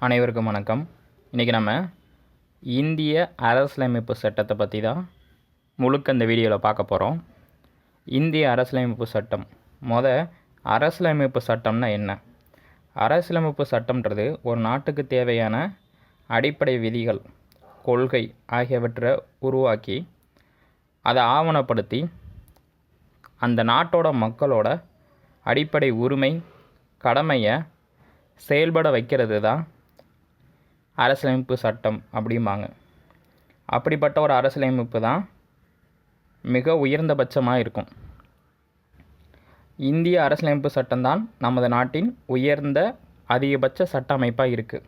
அனைவருக்கும் வணக்கம். இன்றைக்கி நம்ம இந்திய அரசியலமைப்பு சட்டத்தை பற்றி தான் முழுக்க இந்த வீடியோவில் பார்க்க போகிறோம். இந்திய அரசியலமைப்பு சட்டம். அரசியலமைப்பு சட்டம்னா என்ன? அரசியலமைப்பு சட்டம்ன்றது ஒரு நாட்டுக்கு தேவையான அடிப்படை விதிகள், கொள்கை ஆகியவற்றை உருவாக்கி அதை ஆவணப்படுத்தி அந்த நாட்டோட மக்களோட அடிப்படை உரிமை கடமையை செயல்பட வைக்கிறது தான் அரசியலமைப்பு சட்டம் அப்படிம்பாங்க. அப்படிப்பட்ட ஒரு அரசியலமைப்பு தான் மிக உயர்ந்தபட்சமாக இருக்கும். இந்திய அரசியலமைப்பு சட்டம் தான் நமது நாட்டின் உயர்ந்த அதிகபட்ச சட்ட அமைப்பாக இருக்குது.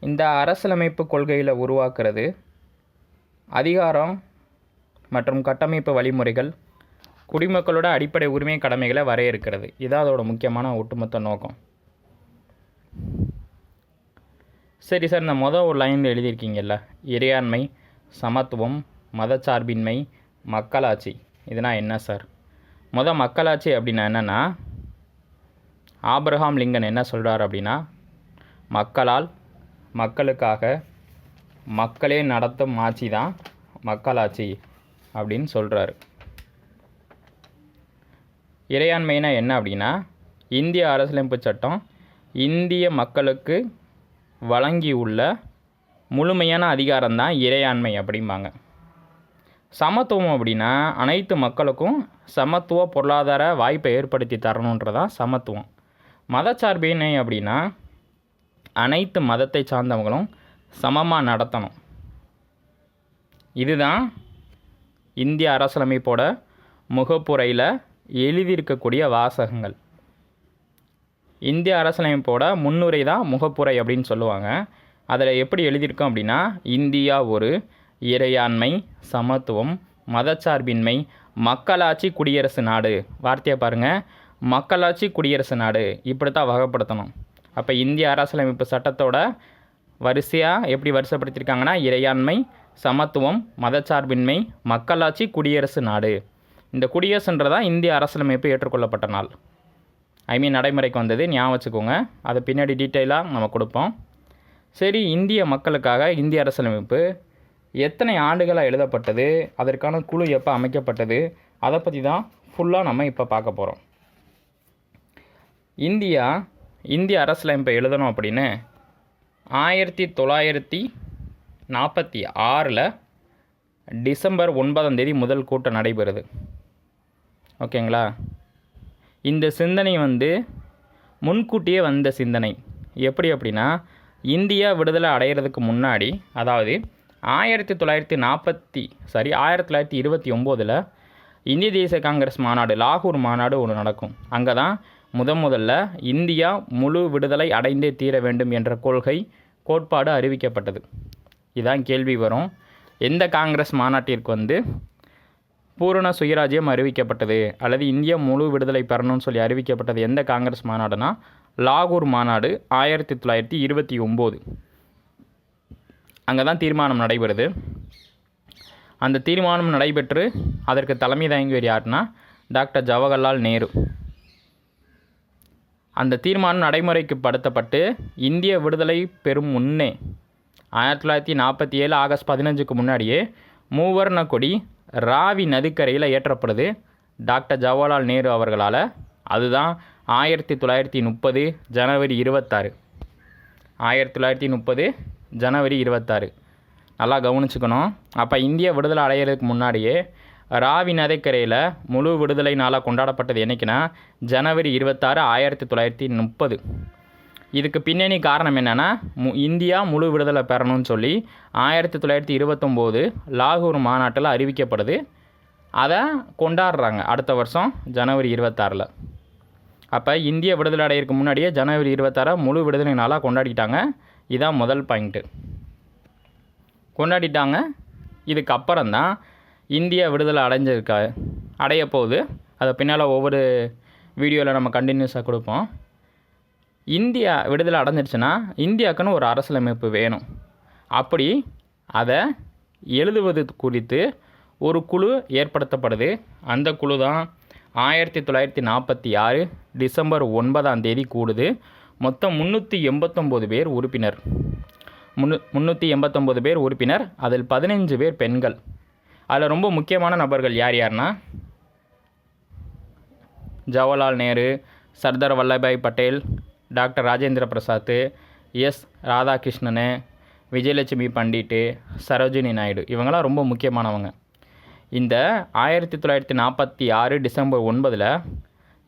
இந்த அரசியலமைப்பு கொள்கையில் உருவாக்குறது அதிகாரம் மற்றும் கட்டமைப்பு வழிமுறைகள், குடிமக்களோட அடிப்படை உரிமை கடமைகளை வரையறுக்கிறது. இதான் அதோட முக்கியமான ஒட்டுமொத்த நோக்கம். சரி சார், இந்த ஒரு லைனில் எழுதியிருக்கீங்கல்ல, இறையாண்மை, சமத்துவம், மதச்சார்பின்மை, மக்களாட்சி, இதுனா என்ன சார்? மக்களாட்சி அப்படின்னா என்னென்னா, ஆபிரகாம் லிங்கன் என்ன சொல்கிறார் அப்படின்னா, மக்களால் மக்களுக்காக மக்களே நடத்தும் ஆட்சி தான் மக்களாட்சி அப்படின்னு சொல்கிறாரு. இறையாண்மைனா என்ன அப்படின்னா, இந்திய அரசியலமைப்பு சட்டம் இந்திய மக்களுக்கு வழங்கியுள்ள முழுமையான அதிகாரம்தான் இறையாண்மை அப்படிம்பாங்க. சமத்துவம் அப்படின்னா அனைத்து மக்களுக்கும் சமத்துவ பொருளாதார வாய்ப்பை ஏற்படுத்தி தரணுன்றதான் சமத்துவம். மதச்சார்பின்மை அப்படின்னா அனைத்து மதத்தை சார்ந்தவங்களும் சமமாக நடத்தணும். இதுதான் இந்திய அரசியலமைப்போட முகப்புரையில் எழுதியிருக்கக்கூடிய வாசகங்கள். இந்திய அரசியலமைப்போட முன்னுரை தான் முகப்புரை அப்படின்னு சொல்லுவாங்க. அதில் எப்படி எழுதியிருக்கோம் அப்படின்னா, இந்தியா ஒரு இறையாண்மை, சமத்துவம், மதச்சார்பின்மை, மக்களாட்சி குடியரசு நாடு. வார்த்தையை பாருங்கள், மக்களாட்சி குடியரசு நாடு, இப்படி தான் வகைப்படுத்தணும். அப்போ இந்திய அரசியலமைப்பு சட்டத்தோட வரிசையாக எப்படி வரிசைப்படுத்தியிருக்காங்கன்னா, இறையாண்மை, சமத்துவம், மதச்சார்பின்மை, மக்களாட்சி குடியரசு நாடு. இந்த குடியரசுன்றதான் இந்திய அரசியலமைப்பு ஏற்றுக்கொள்ளப்பட்ட நாள், நடைமுறைக்கு வந்தது. ஞாபகம் வச்சுக்கோங்க. அதை பின்னாடி டீட்டெயிலாக நம்ம கொடுப்போம். சரி, இந்திய மக்களுக்காக இந்திய அரசியலமைப்பு எத்தனை ஆண்டுகளாக எழுதப்பட்டது, அதற்கான குழு எப்போ அமைக்கப்பட்டது, அதை பற்றி தான் ஃபுல்லாக நம்ம இப்போ பார்க்க போகிறோம். இந்திய அரசியலமைப்பை எழுதணும் அப்படின்னு 1946 டிசம்பர் 9 முதல் கூட்டம் நடைபெறுது. ஓகேங்களா? இந்த சிந்தனை முன்கூட்டியே வந்த சிந்தனை. எப்படி அப்படின்னா, இந்தியா விடுதலை அடைகிறதுக்கு முன்னாடி, அதாவது 1929 இந்திய தேசிய காங்கிரஸ் மாநாடு, லாகூர் மாநாடு ஒன்று நடக்கும். அங்கே தான் முதல்ல இந்தியா முழு விடுதலை அடைந்தே தீர வேண்டும் என்ற கோட்பாடு அறிவிக்கப்பட்டது. இதான் கேள்வி வரும். எந்த காங்கிரஸ் மாநாட்டிற்கு பூரண சுயராஜ்யம் அறிவிக்கப்பட்டது அல்லது இந்தியா முழு விடுதலை பெறணும்னு சொல்லி அறிவிக்கப்பட்டது எந்த காங்கிரஸ் மாநாடுனா, லாகூர் மாநாடு 1929. அங்கே தான் தீர்மானம் நடைபெறுது. அந்த தீர்மானம் நடைபெற்று அதற்கு தலைமை தாங்கியவர் யாருன்னா டாக்டர் ஜவஹர்லால் நேரு. அந்த தீர்மானம் நடைமுறைக்கு படுத்தப்பட்டு இந்திய விடுதலை பெறும் முன்னே 1947 ஆகஸ்ட் 15 முன்னாடியே மூவர்ண கொடி ராவி நதிக்கரையில் ஏற்றப்படுது டாக்டர் ஜவஹர்லால் நேரு அவர்களால். அதுதான் 1930 ஜனவரி 26. 1930 ஜனவரி 26. நல்லா கவனிச்சுக்கணும். அப்போ இந்திய விடுதலை அடையிறதுக்கு முன்னாடியே ராவி நதிக்கரையில் முழு விடுதலை நாளாக கொண்டாடப்பட்டது என்னைக்குன்னா ஜனவரி 26, 1930. இதுக்கு பின்னணி காரணம் என்னென்னா, இந்தியா முழு விடுதலை பெறணும்னு சொல்லி 1929 லாகூர் மாநாட்டில் அறிவிக்கப்படுது. அதை கொண்டாடுறாங்க அடுத்த வருஷம் ஜனவரி 26. அப்போ இந்திய விடுதலை அடையிறதுக்கு முன்னாடியே ஜனவரி 26 முழு விடுதலை நாளாக கொண்டாடிட்டாங்க. இதுதான் முதல் பாயிண்ட்டு. கொண்டாடிட்டாங்க. இதுக்கப்புறம் தான் இந்தியா விடுதலை அடைய போகுது. அதை பின்னால் ஒவ்வொரு வீடியோவில் நம்ம கண்டினியூஸாக கொடுப்போம். இந்தியா விடுதலை அடைஞ்சிருச்சுன்னா இந்தியாவுக்குன்னு ஒரு அரசியலமைப்பு வேணும். அப்படி அதை எழுதுவது குறித்து ஒரு குழு ஏற்படுத்தப்படுது. அந்த குழு தான் 1946 டிசம்பர் 9 கூடுது. மொத்தம் 389 பேர் உறுப்பினர். 389 பேர் உறுப்பினர். அதில் 15 பேர் பெண்கள். அதில் ரொம்ப முக்கியமான நபர்கள் யார் யார்னா Jawaharlal Nehru, Sardar Vallabhbhai Patel, doctor Rajendra Prasad, S Radhakrishnan, Vijayalakshmi bandit, Sarojini Naidu. இவங்களாம் ரொம்ப முக்கியமானவங்க. இந்த 1946 டிசம்பர் 9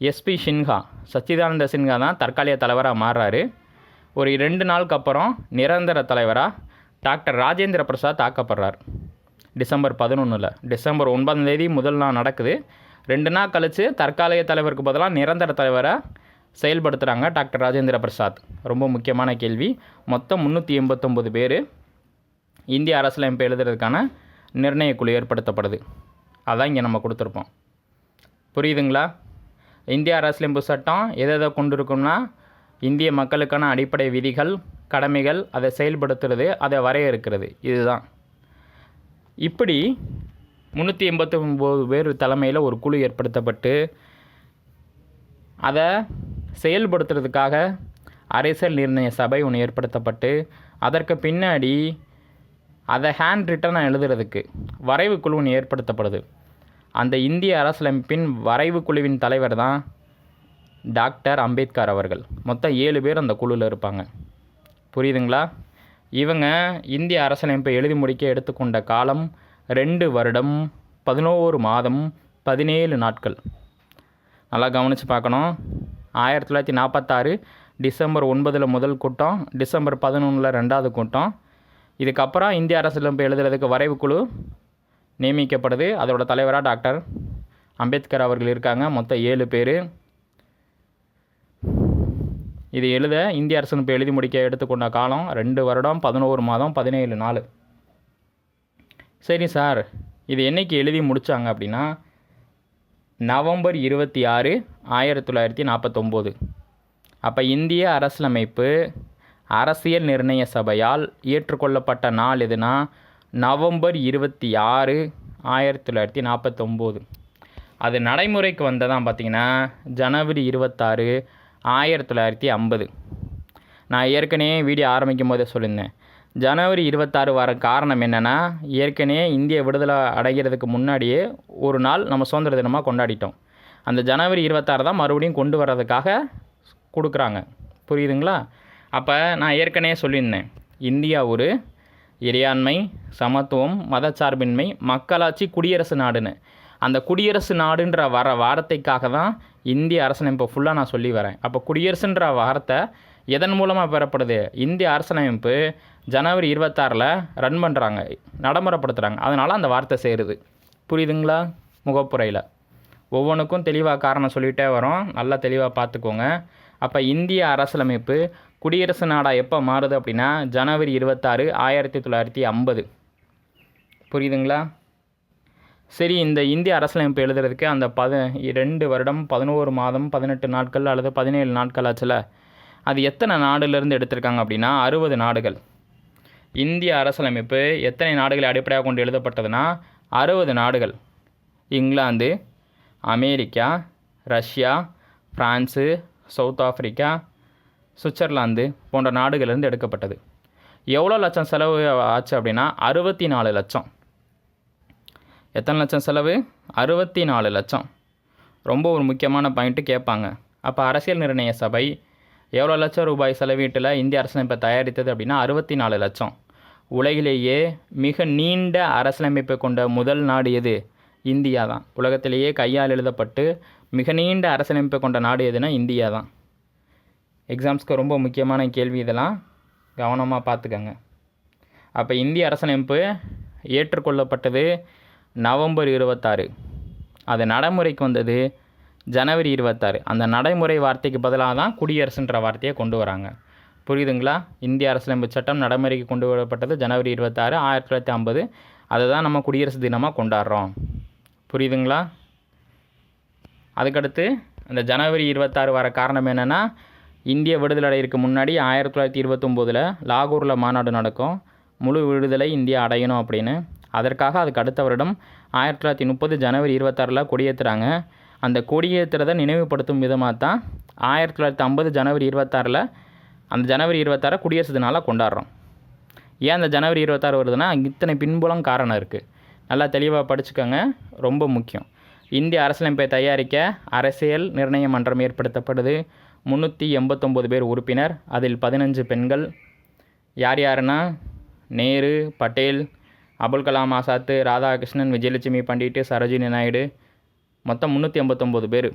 எஸ்பி சின்ஹா, சச்சிதானந்த சின்ஹா தான் தற்காலிக தலைவராக மாறுறாரு. ஒரு 2 நாளுக்கு அப்புறம் நிரந்தர தலைவராக டாக்டர் ராஜேந்திர பிரசாத் ஆக்கப்படுறார். டிசம்பர் 11. டிசம்பர் 9 முதல் நாள் நடக்குது. 2 நாள் கழித்து தற்காலிக தலைவருக்கு பதிலாக நிரந்தர தலைவராக செயல்படுத்துகிறாங்க டாக்டர் ராஜேந்திர பிரசாத். ரொம்ப முக்கியமான கேள்வி. மொத்தம் 389 பேர் இந்திய அரசியலமைப்பு எழுதுறதுக்கான நிர்ணய குழு ஏற்படுத்தப்படுது. அதான் இங்கே நம்ம கொடுத்துருப்போம். புரியுதுங்களா? இந்திய அரசியலமைப்பு சட்டம் எதை கொண்டு இருக்கும்னா இந்திய மக்களுக்கான அடிப்படை விதிகள், கடமைகள், அதை செயல்படுத்துறது, அதை வரையறுக்கிறது. இதுதான். இப்படி 389 பேர் தலைமையில் ஒரு குழு ஏற்படுத்தப்பட்டு அதை செயல்படுத்துறதுக்காக அரசியல் நிர்ணய சபை ஒன்று ஏற்படுத்தப்பட்டு அதற்கு பின்னாடி அதை ஹேண்ட் ரிட்டனாக எழுதுறதுக்கு வரைவு குழு ஒன்று ஏற்படுத்தப்படுது. அந்த இந்திய அரசியலமைப்பின் வரைவு குழுவின் தலைவர் தான் டாக்டர் அம்பேத்கர் அவர்கள். மொத்தம் 7 பேர் அந்த குழுவில் இருப்பாங்க. புரியுதுங்களா? இவங்க இந்திய அரசியலமைப்பை எழுதி முடிக்க எடுத்துக்கொண்ட காலம் 2 வருடம் 11 மாதம் 17 நாட்கள். நல்லா கவனித்து பார்க்கணும். 1946 டிசம்பர் 9 முதல் கூட்டம், டிசம்பர் 11 2வது கூட்டம். இதுக்கப்புறம் இந்திய அரசியலமைப்பு எழுதுறதுக்கு வரைவு குழு நியமிக்கப்படுது. அதோட தலைவராக டாக்டர் அம்பேத்கர் அவர்கள் இருக்காங்க. மொத்தம் 7 பேர். இது எழுத இந்திய அரசியலமைப்பு எழுதி முடிக்க எடுத்துக்கொண்ட காலம் 2 வருடம் 11 மாதம் 17 நாள். சரி சார், இது என்றைக்கு எழுதி முடித்தாங்க அப்படின்னா நவம்பர் 26, 1949. அப்போ இந்திய அரசியலமைப்பு அரசியல் நிர்ணய சபையால் ஏற்றுக்கொள்ளப்பட்ட நாள் எதுனா நவம்பர் 26, 1949. அது நடைமுறைக்கு வந்ததான் பார்த்திங்கன்னா ஜனவரி 26, 1950. நான் ஏற்கனவே வீடியோ ஆரம்பிக்கும் போதே சொல்லியிருந்தேன். ஜனவரி 26 வர காரணம் என்னென்னா, ஏற்கனவே இந்திய விடுதலை அடைகிறதுக்கு முன்னாடியே ஒரு நாள் நம்ம சுதந்திர தினமாக கொண்டாடிட்டோம். அந்த ஜனவரி 26 தான் மறுபடியும் கொண்டு வர்றதுக்காக கொடுக்குறாங்க. புரியுதுங்களா? அப்போ நான் ஏற்கனவே சொல்லியிருந்தேன், இந்தியா ஒரு இறையாண்மை, சமத்துவம், மதச்சார்பின்மை, மக்களாட்சி, குடியரசு நாடுன்னு. அந்த குடியரசு நாடுன்ற வார்த்தைக்காக தான் இந்திய அரசியலமைப்பு ஃபுல்லாக நான் சொல்லி வரேன். அப்போ குடியரசுன்ற வார்த்தை எதன் மூலமாக பெறப்படுது? இந்திய அரசியலமைப்பு ஜனவரி 26 ரன் பண்ணுறாங்க, நடைமுறைப்படுத்துகிறாங்க. அதனால் அந்த வார்த்தை சேருது. புரியுதுங்களா? முகப்புரையில் ஒவ்வொன்றுக்கும் தெளிவாக காரணம் சொல்லிகிட்டே வரோம். நல்லா தெளிவாக பார்த்துக்கோங்க. அப்போ இந்திய அரசியலமைப்பு குடியரசு நாடாக எப்போ மாறுது அப்படின்னா ஜனவரி 26, 1950. புரியுதுங்களா? சரி, இந்த இந்திய அரசியலமைப்பு எழுதுறதுக்கு அந்த 2 வருடம் 11 மாதம் 18 நாட்கள் அல்லது 17 நாட்கள் ஆச்சுல, அது எத்தனை நாடுலேருந்து எடுத்திருக்காங்க அப்படின்னா 60 நாடுகள். இந்திய அரசியலமைப்பு எத்தனை நாடுகளை அடிப்படையாக கொண்டு எழுதப்பட்டதுன்னா 60 நாடுகள். England, America, Russia, France, south Africa, Switzerland போன்ற நாடுகளிலிருந்து எடுக்கப்பட்டது. எவ்வளோ லட்சம் செலவு ஆச்சு அப்படின்னா 64 லட்சம். எத்தனை லட்சம் செலவு? 64 லட்சம். ரொம்ப ஒரு முக்கியமான பாயிண்ட்டு கேட்பாங்க. அப்போ அரசியல் நிர்ணய சபை எவ்வளோ லட்சம் ரூபாய் செலவீட்டில் இந்திய அரசியலமைப்பை தயாரித்தது அப்படின்னா 64 லட்சம். உலகிலேயே மிக நீண்ட அரசியலமைப்பை கொண்ட முதல் நாடு எது? இந்தியா தான். உலகத்திலேயே கையால் எழுதப்பட்டு மிக நீண்ட அரசியலமைப்பை கொண்ட நாடு எதுனா இந்தியா தான். எக்ஸாம்ஸ்க்கு ரொம்ப முக்கியமான கேள்வி, இதெல்லாம் கவனமாக பார்த்துக்கங்க. அப்போ இந்திய அரசியலமைப்பு ஏற்றுக்கொள்ளப்பட்டது நவம்பர் 26. அது நடைமுறைக்கு வந்தது ஜனவரி 26. அந்த நடைமுறை வார்த்தைக்கு பதிலாக தான் குடியரசுன்ற வார்த்தையை கொண்டு வராங்க. புரியுதுங்களா? இந்திய அரசியலமைப்பு சட்டம் நடைமுறைக்கு கொண்டு வரப்பட்டது ஜனவரி 26, 1950. அதை தான் நம்ம குடியரசு தினமாக கொண்டாடுறோம். புரியுதுங்களா? அதுக்கடுத்து அந்த ஜனவரி 26 வர காரணம் என்னென்னா, இந்திய விடுதலை அடையிறதுக்கு முன்னாடி 1929 லாகூரில் மாநாடு நடக்கும். முழு விடுதலை இந்தியா அடையணும் அப்படின்னு. அதற்காக அதுக்கு அடுத்த வருடம் 1930 ஜனவரி 26 கொடியேற்றுறாங்க. அந்த கொடியேற்றுறதை நினைவுபடுத்தும் விதமாக தான் 1950 ஜனவரி 26 அந்த ஜனவரி 26 குடியரசு தினாலாக கொண்டாடுறோம். ஏன் அந்த ஜனவரி 26 வருதுன்னா இத்தனை பின்புலம் காரணம் இருக்குது. நல்லா தெளிவாக படிச்சுக்கோங்க, ரொம்ப முக்கியம். இந்திய அரசியலமைப்பை தயாரிக்க அரசியல் நிர்ணய மன்றம் ஏற்படுத்தப்படுது. 389 பேர் உறுப்பினர், அதில் 15 பெண்கள். யார் யாருன்னா நேரு, பட்டேல், அபுல் கலாம் ஆசாத், ராதாகிருஷ்ணன், விஜயலட்சுமி பண்டிட், சரோஜினி நாயுடு, மொத்தம் 389 பேர்.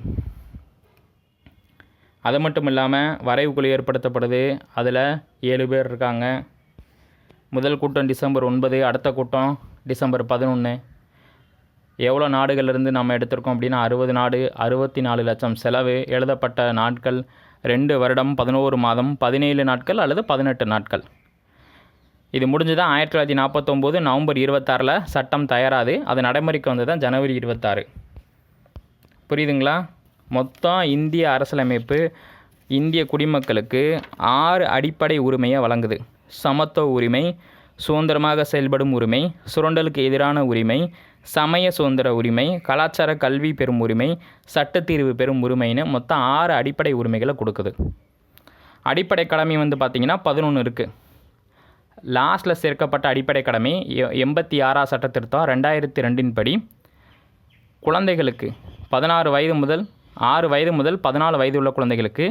அது மட்டும் இல்லாமல் வரைவு குழு ஏற்படுத்தப்படுது, அதில் 7 பேர் இருக்காங்க. முதல் கூட்டம் டிசம்பர் 9, அடுத்த கூட்டம் டிசம்பர் 11. எவ்வளோ நாடுகளிலிருந்து நம்ம எடுத்திருக்கோம் அப்படின்னா 60 நாடு, 64 லட்சம் செலவு. எழுதப்பட்ட நாட்கள் 2 வருடம் 11 மாதம் 17 நாட்கள் அல்லது 18 நாட்கள். இது முடிஞ்சு தான் 1949 நவம்பர் 26 சட்டம் தயாராது. அது நடைமுறைக்கு வந்து தான் ஜனவரி 26. புரியுதுங்களா? மொத்தம் இந்திய அரசியலமைப்பு இந்திய குடிமக்களுக்கு 6 அடிப்படை உரிமையை வழங்குது. சமத்துவ உரிமை, சுதந்திரமாக செயல்படும் உரிமை, சுரண்டலுக்கு எதிரான உரிமை, சமய சுதந்திர உரிமை, கலாச்சார கல்வி பெறும் உரிமை, சட்டத்தீர்வு பெறும் உரிமைன்னு மொத்தம் 6 அடிப்படை உரிமைகளை கொடுக்குது. அடிப்படை கடமை வந்து பார்த்திங்கன்னா 11 இருக்குது. லாஸ்ட்டில் சேர்க்கப்பட்ட அடிப்படை கடமை 86 சட்ட திருத்தம் 2002 படி குழந்தைகளுக்கு 16 வயது முதல் 6 வயது முதல் 14 வயது உள்ள குழந்தைகளுக்கு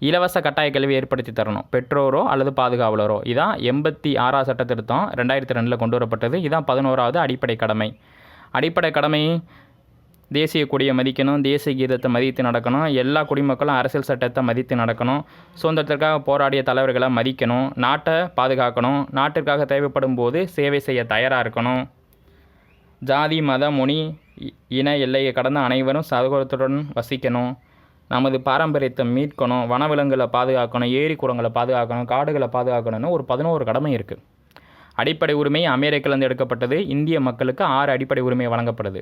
இலவச கட்டாய கல்வி ஏற்படுத்தி தரணும், பெற்றோரோ அல்லது பாதுகாவலரோ. இதான் 86 சட்ட திருத்தம் 2002 கொண்டு வரப்பட்டது. இதான் 11வது அடிப்படை கடமை. அடிப்படை கடமை தேசிய கொடியை மதிக்கணும், தேசிய கீதத்தை மதித்து நடக்கணும், எல்லா குடிமக்களும் அரசியல் சட்டத்தை மதித்து நடக்கணும், சுதந்திரத்திற்காக போராடிய தலைவர்களை மதிக்கணும், நாட்டை பாதுகாக்கணும், நாட்டிற்காக தேவைப்படும் போது சேவை செய்ய தயாராக இருக்கணும், ஜாதி மத மொழி இன எல்லையை கடந்த அனைவரும் சகோதரத்துடன் வசிக்கணும், நமது பாரம்பரியத்தை மீட்கணும், வனவிலங்குகளை பாதுகாக்கணும், ஏரி குளங்களை பாதுகாக்கணும், காடுகளை பாதுகாக்கணும்னு ஒரு 11 கடமை இருக்குது. அடிப்படை உரிமை அமெரிக்கிலேருந்து எடுக்கப்பட்டது. இந்திய மக்களுக்கு 6 அடிப்படை உரிமை வழங்கப்படுது.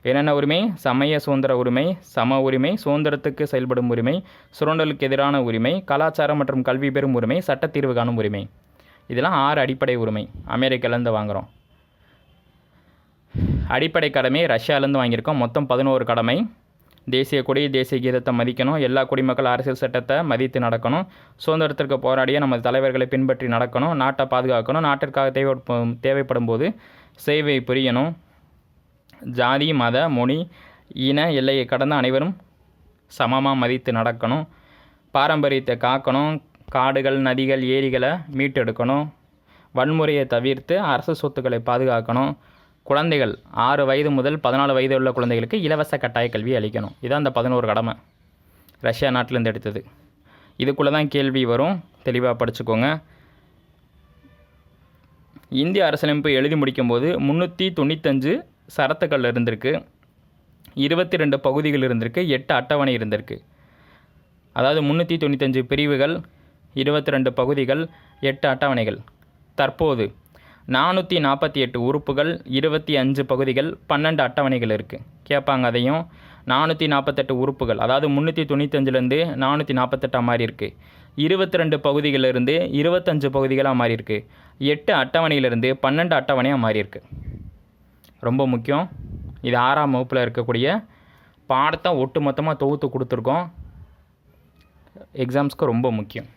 என்னென்ன உரிமை? சமய சுதந்திர உரிமை, சம உரிமை, சுதந்திரத்துக்கு செயல்படும் உரிமை, சுரண்டலுக்கு எதிரான உரிமை, கலாச்சாரம் மற்றும் கல்வி பெறும் உரிமை, சட்டத்தீர்வு காணும் உரிமை. இதெல்லாம் 6 அடிப்படை உரிமை அமெரிக்காலேருந்து வாங்குகிறோம். அடிப்படை கடமை ரஷ்யாவிலேருந்து வாங்கியிருக்கோம். மொத்தம் 11 கடமை. தேசிய கொடி, தேசிய கீதத்தை மதிக்கணும், எல்லா குடிமக்கள் அரசியல் சட்டத்தை மதித்து நடக்கணும், சுதந்திரத்திற்கு போராடிய நமது தலைவர்களை பின்பற்றி நடக்கணும், நாட்டை பாதுகாக்கணும், நாட்டிற்காக தேவைப்படும் போது சேவை புரியணும், ஜாதி மத மொழி இன எல்லையை கடந்த அனைவரும் சமமாக மதித்து நடக்கணும், பாரம்பரியத்தை காக்கணும், காடுகள் நதிகள் ஏரிகளை மீட்டெடுக்கணும், வன்முறையை தவிர்த்து அரசு சொத்துக்களை பாதுகாக்கணும், குழந்தைகள் 6 வயது முதல் 14 வயது உள்ள குழந்தைகளுக்கு இலவச கட்டாய கல்வி அளிக்கணும். இதான் அந்த 11 கடமை ரஷ்யா நாட்டிலேருந்து எடுத்தது. இதுக்குள்ளே தான் கேள்வி வரும், தெளிவாக படிச்சுக்கோங்க. இந்திய அரசியலமைப்பு எழுதி முடிக்கும்போது 395 சரத்துக்கள் இருந்திருக்கு, 22 பகுதிகள் இருந்திருக்கு, 8 அட்டவணை இருந்திருக்கு. அதாவது 395 பிரிவுகள், 22 பகுதிகள், 8 அட்டவணைகள். தற்போது 448 உறுப்புகள், 25 பகுதிகள், 12 அட்டவணைகள் இருக்குது. கேட்பாங்க அதையும். 448 உறுப்புகள், அதாவது 395லேருந்து 448 மாறி இருக்குது. 22 பகுதிகளிலிருந்து 25 பகுதிகளாக மாறி இருக்குது. 8 அட்டவணையிலிருந்து 12 அட்டவணையாக மாறி இருக்கு. ரொம்ப முக்கியம். இது 6ஆம் வகுப்பில் இருக்கக்கூடிய பாடத்தை ஒட்டு மொத்தமாக தொகுத்து கொடுத்துருக்கோம். எக்ஸாம்ஸ்க்கு ரொம்ப முக்கியம்.